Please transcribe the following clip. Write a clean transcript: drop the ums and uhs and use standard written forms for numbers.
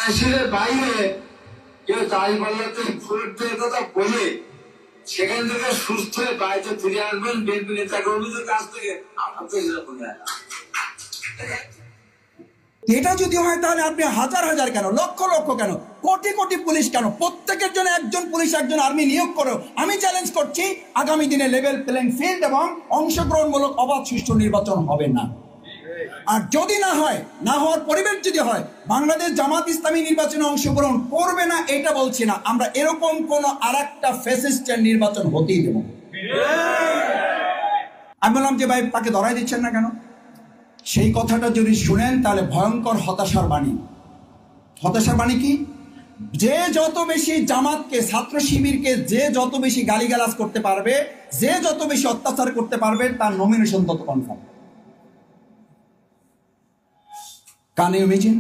তহসিলের বাইরে কেউ দাঁড়িপাল্লাতে ভোট দিয়ে কথা বলে সেখান থেকে সুস্থ হয়ে বাড়িতে ফিরে আসবেন বিএনপি নেতা কর্মীদের কাছ থেকে, আপনার তো এরকম না। এটা যদি হয় তাহলে আপনি হাজার হাজার কেন, লক্ষ লক্ষ কেন, কোটি কোটি পুলিশ কেন, প্রত্যেকের জন্য একজন পুলিশ একজন আর্মি নিয়োগ করো। আমি চ্যালেঞ্জ করছি আগামী দিনে লেভেল প্লেইং ফিল্ড এবং অংশগ্রহণমূলক অবাধ সুষ্ঠু নির্বাচন হবে না। আর যদি না হয়, না হওয়ার পরিবেশ যদি হয়, বাংলাদেশ জামাত ইসলামী নির্বাচনে অংশগ্রহণ করবে না এটা বলছি না, আমরা এরকম কোন আরেকটা ফ্যাসিস্টের নির্বাচন হতেই দেব। আমি বললাম যে ভাই তাকে ধরাই দিচ্ছেন না কেন? সেই কথাটা যদি শুনেন তাহলে ভয়ঙ্কর হতাশার বাণী। হতাশার বাণী কি? যে যত বেশি জামাতকে, ছাত্র শিবিরকে যে যত বেশি গালিগালাজ করতে পারবে, যে যত বেশি অত্যাচার করতে পারবে, তার নমিনেশন তত কনফার্ম। Can you imagine?